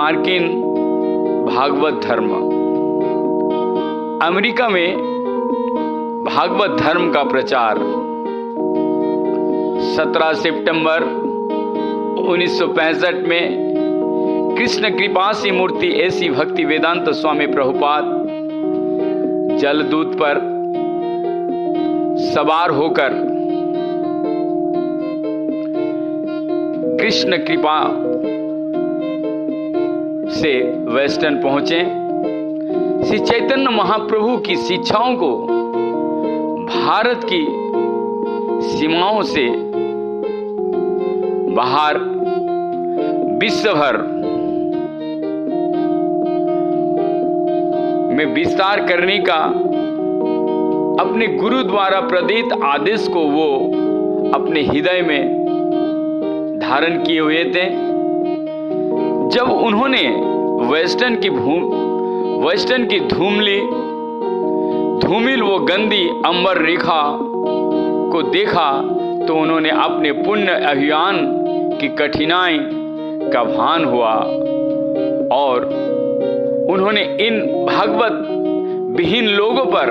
मार्किन भागवत धर्म। अमेरिका में भागवत धर्म का प्रचार 17 सितंबर 1965 में कृष्ण कृपा सी मूर्ति ऐसी भक्ति वेदांत स्वामी प्रभुपाद जलदूत पर सवार होकर कृष्ण कृपा से वेस्टर्न पहुंचे। श्री चैतन्य महाप्रभु की शिक्षाओं को भारत की सीमाओं से बाहर विश्व भर में विस्तार करने का अपने गुरु द्वारा प्रदत्त आदेश को वो अपने हृदय में धारण किए हुए थे। जब उन्होंने वेस्टर्न की धूमिल वो गंदी अंबर रेखा को देखा तो उन्होंने अपने पुण्य अभियान की कठिनाई का भान हुआ और उन्होंने इन भागवत विहीन लोगों पर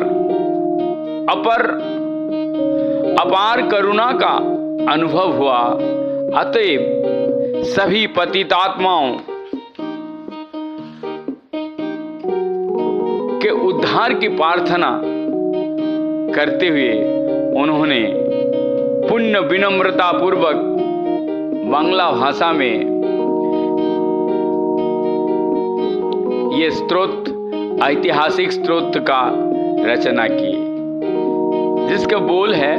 अपार करुणा का अनुभव हुआ। अतएव सभी पतितात्माओं के उद्धार की प्रार्थना करते हुए उन्होंने पुण्य विनम्रता पूर्वक बांग्ला भाषा में ये स्तोत्र, ऐतिहासिक स्तोत्र का रचना की, जिसका बोल है,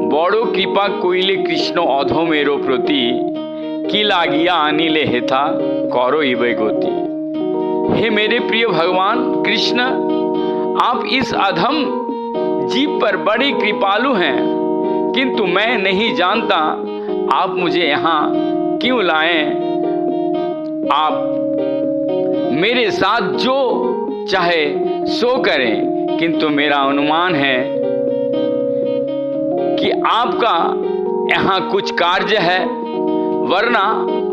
बड़ो कृपा कोइले कृष्ण अधो मेरो प्रति की लागिया आनिले हेथा करो इवे गोती। हे मेरे प्रिय भगवान कृष्ण, आप इस अधम जीव पर बड़ी कृपालु हैं, किंतु मैं नहीं जानता आप मुझे यहाँ क्यों लाए। आप मेरे साथ जो चाहे सो करें, किंतु मेरा अनुमान है कि आपका यहाँ कुछ कार्य है, वरना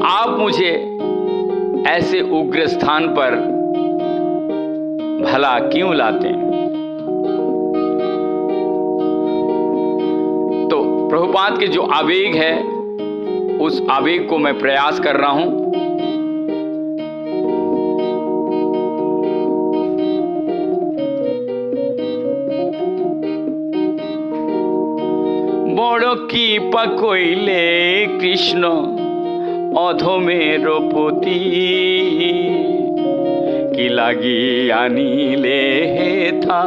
आप मुझे ऐसे उग्र स्थान पर भला क्यों लाते। तो प्रभुपाद के जो आवेग है उस आवेग को मैं प्रयास कर रहा हूं। बड़ो की पकोइले कृष्ण अधो मेरो पोती की लागी आनिले हेथा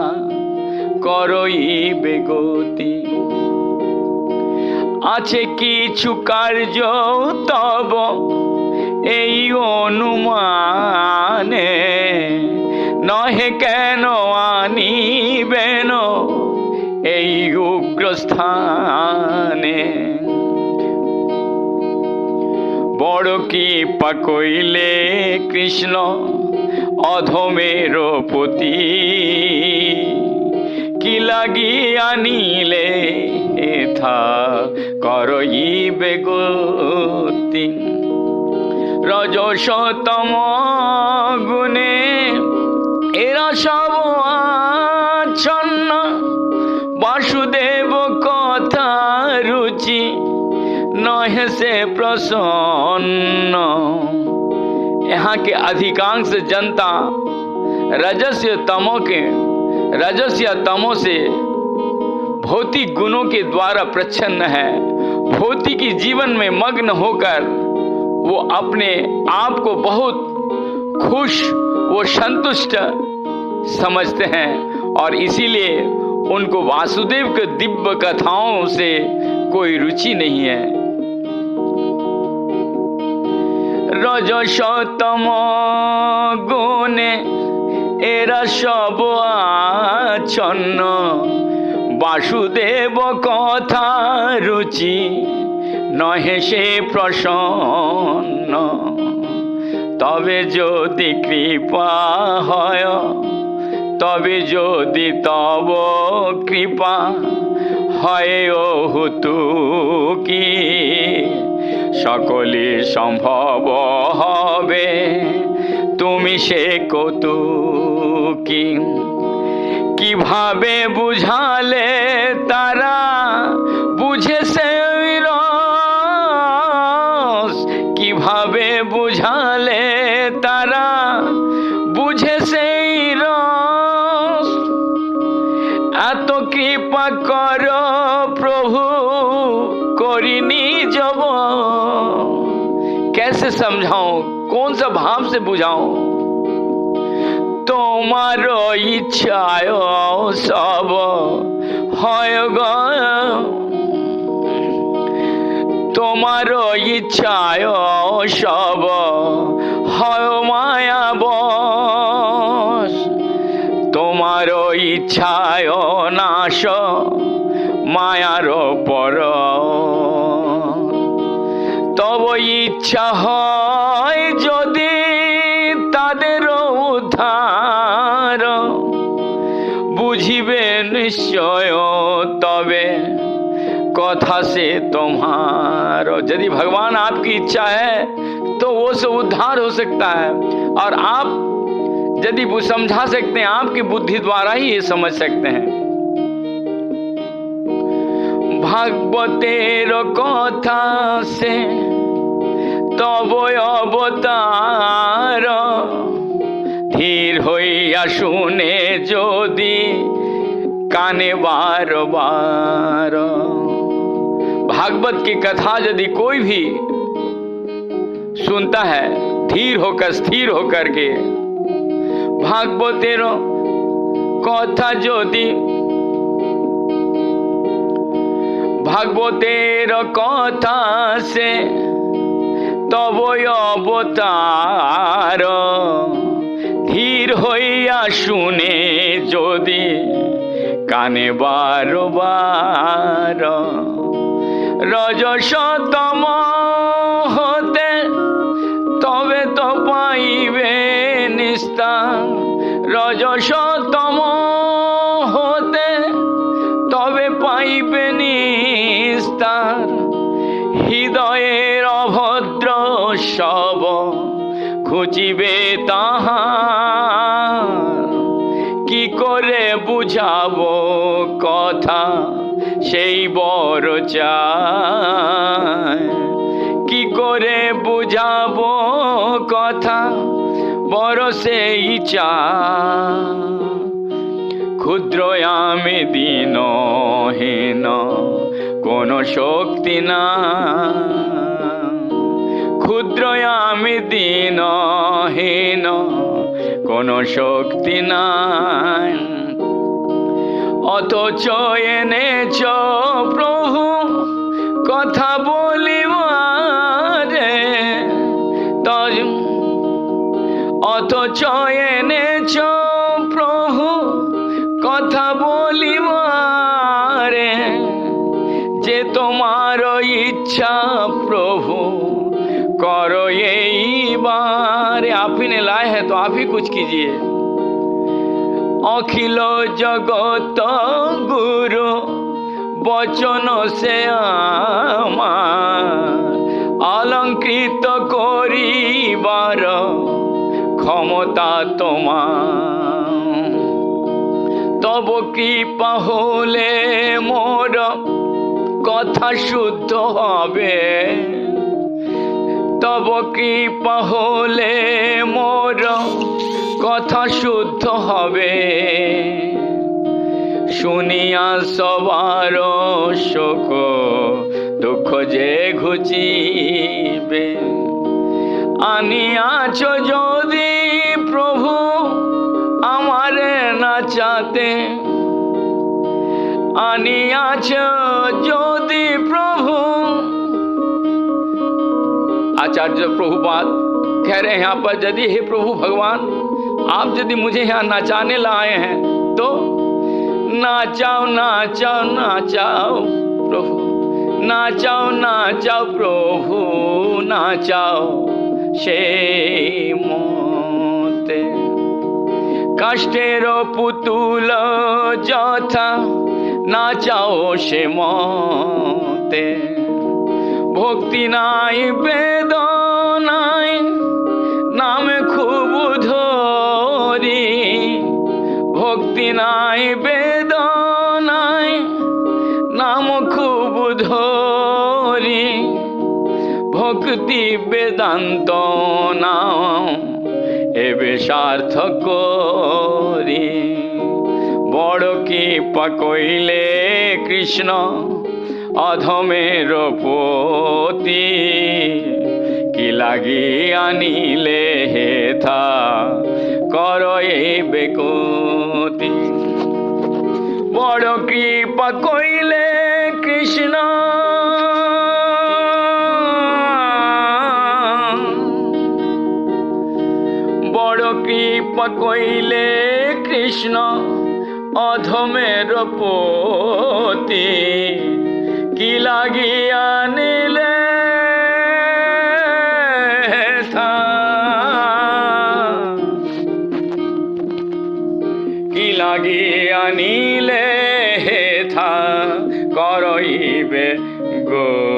करई बेगति। आछे किछु कार्य तब एई अनुमाने नहे केन आनिबेन এই উগ্রস্থানে। বড় কৃপা কইলে কৃষ্ণ অধমের পতি কি লাগি আনিলে এথা করইবে গতি। রজসতম গুণে এরা সব আচ্ছন্ন वासुदेव कथा रुचि नहे से प्रसन्न। यहाँ के अधिकांश जनता रजस्य तमो से भौतिक गुणों के द्वारा प्रच्छन्न है। भौतिकी जीवन में मग्न होकर वो अपने आप को बहुत खुश वो संतुष्ट समझते हैं और इसीलिए उनको वासुदेव के दिव्य कथाओं से कोई रुचि नहीं है। रजसतम गुणे एरा सब आच्छन्न वासुदेव कथा रुचि नहे से प्रसन्न। तबे जदि कृपा হয় তবে যদি তব কৃপা হয় হতু কি সকলে সম্ভব হবে তুমি সে কৌতুকি কিভাবে বুঝালে তারা বুঝে সে রস, কিভাবে বুঝালে তারা বুঝে সেই রস। এত কৃপা করো प्रभु करिनी जब, कैसे समझाऊं, कौन सा भाव से बुझाऊं। তোমারো ইচ্ছায় সব হয় গো, তোমারো ইচ্ছায় সব হয় মায়া বশ, তোমারো ইচ্ছায় নাশ মায়ার পর। তব ইচ্ছা হয় যদি তাদের উদ্ধার, বুঝিবে নিশ্চয় तबे कथा से तुम्हारो। यदि भगवान आपकी इच्छा है तो वो से उद्धार हो सकता है, और आप यदि वो समझा सकते हैं, आपकी बुद्धि द्वारा ही ये समझ सकते हैं। भागवतेर कथा से तब अवतार, धीर हইয়া শুনে যদি काने बार बार। भागवत की कथा यदि कोई भी सुनता है धीर होकर स्थिर होकर के, भागवतेर कथा यदि, भागवतेर कथा से तब अवतार, धीर হইয়া শুনে যদি काने बार बार। रजसतम होते तबे तो पाइबे निस्तार, रजसतम होते तबे पाइबे निस्तार। हृदयेर अभद्र सब খুঁজিবে তাহার, কি করে বুঝাবো কথা সেই বড় চায়, কি করে বুঝাবো কথা বড় সেই চায়। ক্ষুদ্র আমি দীনহীন কোনো শক্তি না, ক্ষুদ্র আমি দীনহীন কোনো শক্তি নাই। অথচ এনেছ প্রভু কথা বলিবারে, অথচ এনেছ প্রভু কথা বলিবারে। যে তোমার ইচ্ছা प्रभु करो यही बार। आप ही ने लाए हैं तो आप ही कुछ कीजिए। अखिल जगत गुरु बचन से अलंकृत करिबार क्षमता तोमार। तब कृपा होले मोर कथा शुद्ध हबे, तब कृपा होले मोर कथा शुद्ध हबे। শুনিয়া সবার শোক দুঃখ যে ঘুচিবে। আনিয়াছ যদি প্রভু আমারে নাচাতে, আনিয়াছ যদি প্রভু। आचार्य प्रभुपाद कह रहे हैं यहाँ पर, यदि हे प्रभु भगवान आप यदि मुझे यहाँ नाचाने लाए हैं तो नाचाओ नाचाओ नाचाओ प्रभु, नाचाओ नाचाओ प्रभु नाचाओ से मोते। कष्टेर पुतुल যথা नाचाओ से मोते। भक्ति নাই বেদনাই নামে খুব নাই বেদনায় নাম খুব ধরি, ভক্তি বেদান্ত নাম এবে সার্থক করি। বড় কৃপা কইলে কৃষ্ণ অধমের পতি, কি লাগি আনিলে হেথা কর এই বেকতি। বড় কৃপা কইলে কৃষ্ণ বড় কৃপা কইলে কৃষ্ণ অধমের পতি, কি লাগি আনিলে হেথা, কি লাগি আনিলে হেথা করইবে গো।